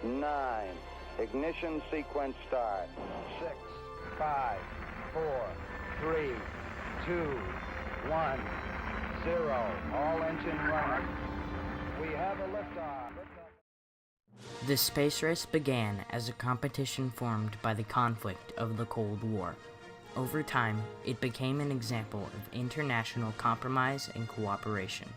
9. Ignition sequence start. 6, 5, 4, 3, 2, 1, 0. All engine running. We have a liftoff. The space race began as a competition formed by the conflict of the Cold War. Over time, it became an example of international compromise and cooperation.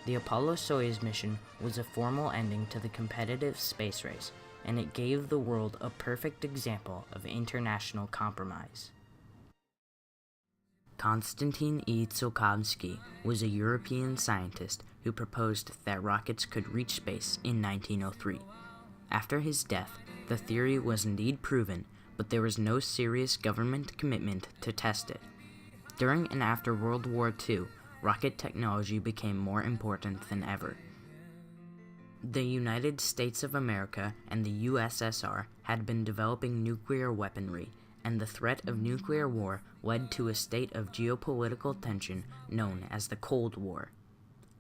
The Apollo-Soyuz mission was a formal ending to the competitive space race, and it gave the world a perfect example of international compromise. Konstantin E. Tsiolkovsky was a European scientist who proposed that rockets could reach space in 1903. After his death, the theory was indeed proven, but there was no serious government commitment to test it. During and after World War II, rocket technology became more important than ever. The United States of America and the USSR had been developing nuclear weaponry, and the threat of nuclear war led to a state of geopolitical tension known as the Cold War.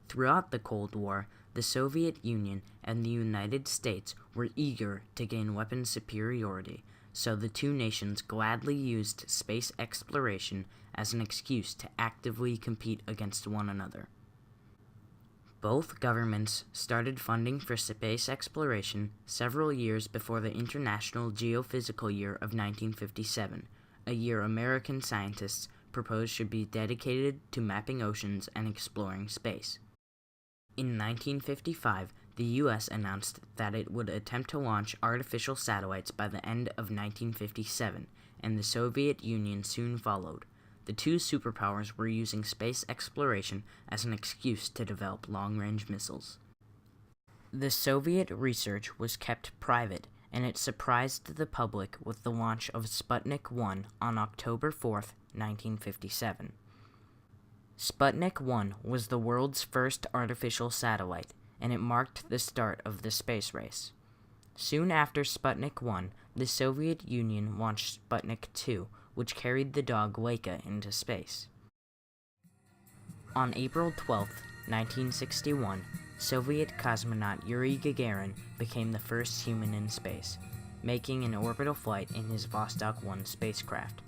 Throughout the Cold War, the Soviet Union and the United States were eager to gain weapons superiority, so the two nations gladly used space exploration as an excuse to actively compete against one another. Both governments started funding for space exploration several years before the International Geophysical Year of 1957, a year American scientists proposed should be dedicated to mapping oceans and exploring space. In 1955, the U.S. announced that it would attempt to launch artificial satellites by the end of 1957, and the Soviet Union soon followed. The two superpowers were using space exploration as an excuse to develop long-range missiles. The Soviet research was kept private, and it surprised the public with the launch of Sputnik 1 on October 4, 1957. Sputnik 1 was the world's first artificial satellite, and it marked the start of the space race. Soon after Sputnik 1, the Soviet Union launched Sputnik 2, which carried the dog Laika into space. On April 12, 1961, Soviet cosmonaut Yuri Gagarin became the first human in space, making an orbital flight in his Vostok 1 spacecraft.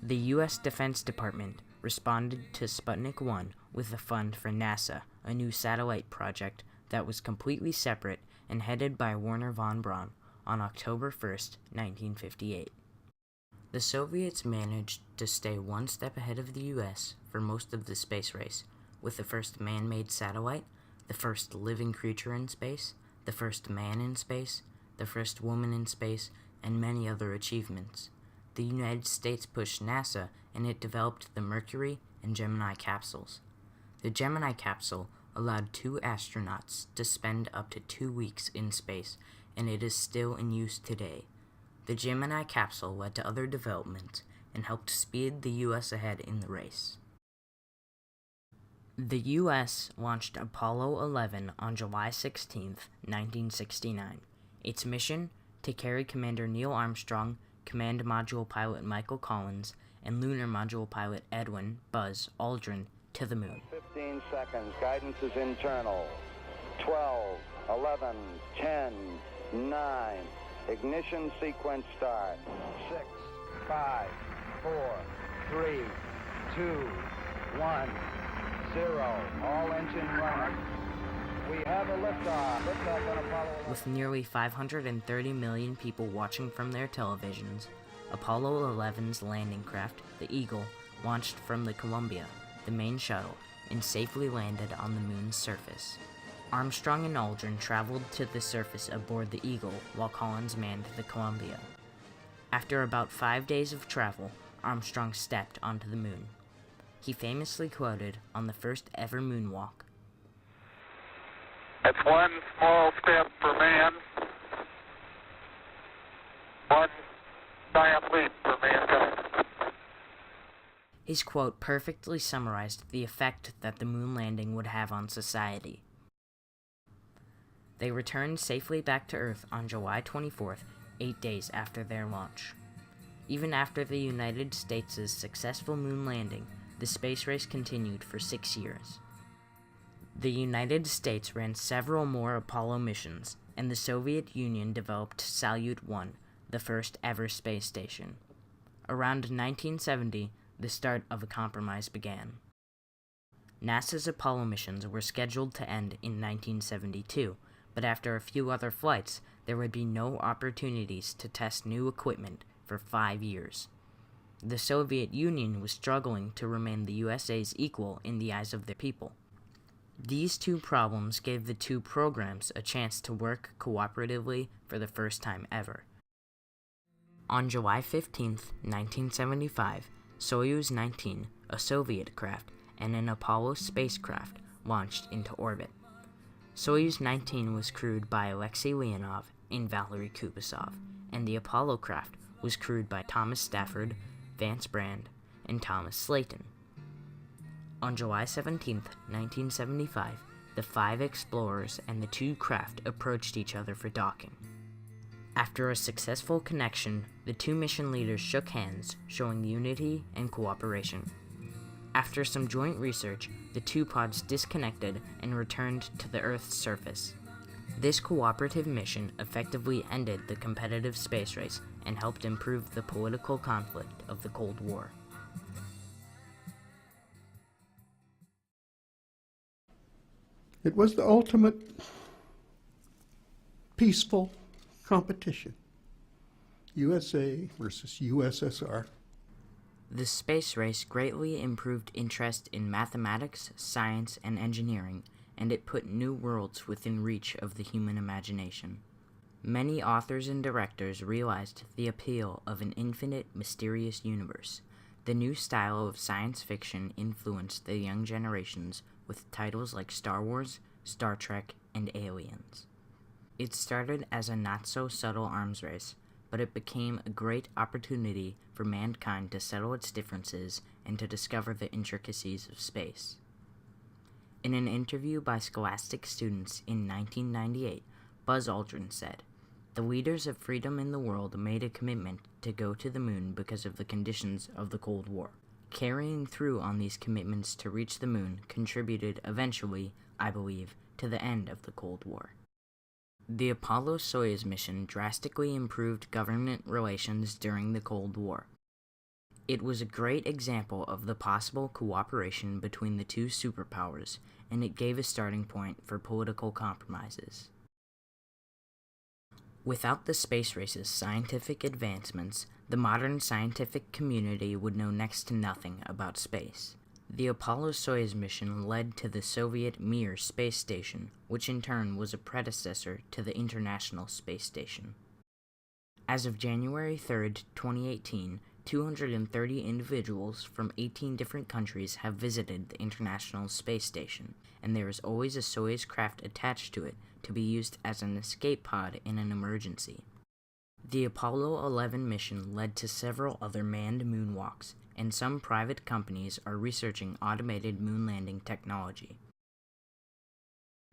The U.S. Defense Department responded to Sputnik 1 with a fund for NASA, a new satellite project that was completely separate and headed by Wernher von Braun on October 1, 1958. The Soviets managed to stay one step ahead of the U.S. for most of the space race, with the first man-made satellite, the first living creature in space, the first man in space, the first woman in space, and many other achievements. The United States pushed NASA, and it developed the Mercury and Gemini capsules. The Gemini capsule allowed 2 astronauts to spend up to 2 weeks in space, and it is still in use today. The Gemini capsule led to other developments and helped speed the U.S. ahead in the race. The U.S. launched Apollo 11 on July 16, 1969. Its mission, to carry Commander Neil Armstrong, Command Module Pilot Michael Collins, and Lunar Module Pilot Edwin "Buzz" Aldrin to the moon. 15 seconds. Guidance is internal. 12, 11, 10, 9. Ignition sequence start. 6, 5, 4, 3, 2, 1, 0. All engine running. We have a liftoff. Liftoff on Apollo 11. With nearly 530 million people watching from their televisions, Apollo 11's landing craft, the Eagle, launched from the Columbia, the main shuttle, and safely landed on the moon's surface. Armstrong and Aldrin traveled to the surface aboard the Eagle while Collins manned the Columbia. After about 5 days of travel, Armstrong stepped onto the moon. He famously quoted on the first ever moonwalk, "It's one small step for man, one giant leap for mankind." His quote perfectly summarized the effect that the moon landing would have on society. They returned safely back to Earth on July 24th, 8 days after their launch. Even after the United States' successful moon landing, the space race continued for 6 years. The United States ran several more Apollo missions, and the Soviet Union developed Salyut 1, the first ever space station. Around 1970, the start of a compromise began. NASA's Apollo missions were scheduled to end in 1972, but after a few other flights, there would be no opportunities to test new equipment for 5 years. The Soviet Union was struggling to remain the USA's equal in the eyes of the people. These two problems gave the two programs a chance to work cooperatively for the first time ever. On July 15, 1975, Soyuz 19, a Soviet craft, and an Apollo spacecraft launched into orbit. Soyuz 19 was crewed by Alexei Leonov and Valery Kubasov, and the Apollo craft was crewed by Thomas Stafford, Vance Brand, and Thomas Slayton. On July 17, 1975, the 5 explorers and the 2 craft approached each other for docking. After a successful connection, the 2 mission leaders shook hands, showing unity and cooperation. After some joint research, the 2 pods disconnected and returned to the Earth's surface. This cooperative mission effectively ended the competitive space race and helped improve the political conflict of the Cold War. It was the ultimate peaceful competition. USA versus USSR. The space race greatly improved interest in mathematics, science, and engineering, and it put new worlds within reach of the human imagination. Many authors and directors realized the appeal of an infinite, mysterious universe. The new style of science fiction influenced the young generations with titles like Star Wars, Star Trek, and Aliens. It started as a not-so-subtle arms race, but it became a great opportunity for mankind to settle its differences and to discover the intricacies of space. In an interview by Scholastic students in 1998, Buzz Aldrin said, "The leaders of freedom in the world made a commitment to go to the moon because of the conditions of the Cold War. Carrying through on these commitments to reach the moon contributed eventually, I believe, to the end of the Cold War." The Apollo-Soyuz mission drastically improved government relations during the Cold War. It was a great example of the possible cooperation between the two superpowers, and it gave a starting point for political compromises. Without the space race's scientific advancements, the modern scientific community would know next to nothing about space. The Apollo-Soyuz mission led to the Soviet Mir space station, which in turn was a predecessor to the International Space Station. As of January 3, 2018, 230 individuals from 18 different countries have visited the International Space Station, and there is always a Soyuz craft attached to it to be used as an escape pod in an emergency. The Apollo 11 mission led to several other manned moonwalks, and some private companies are researching automated moon landing technology.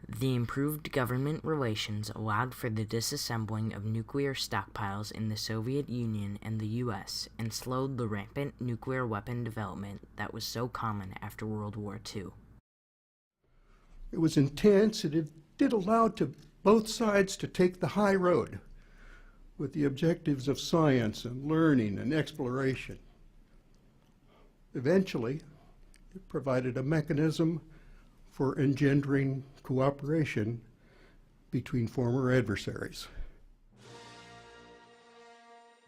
The improved government relations allowed for the disassembling of nuclear stockpiles in the Soviet Union and the US and slowed the rampant nuclear weapon development that was so common after World War II. It was intense, and it did allow to both sides to take the high road with the objectives of science and learning and exploration. Eventually, it provided a mechanism for engendering cooperation between former adversaries.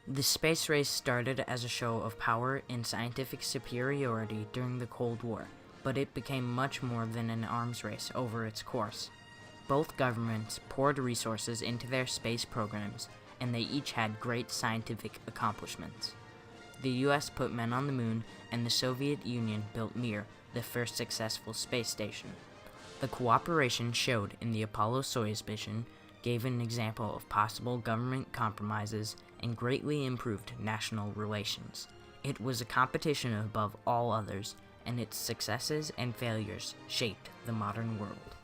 The space race started as a show of power and scientific superiority during the Cold War, but it became much more than an arms race over its course. Both governments poured resources into their space programs, and they each had great scientific accomplishments. The US put men on the moon, and the Soviet Union built Mir, the first successful space station. The cooperation showed in the Apollo-Soyuz mission gave an example of possible government compromises and greatly improved national relations. It was a competition above all others, and its successes and failures shaped the modern world.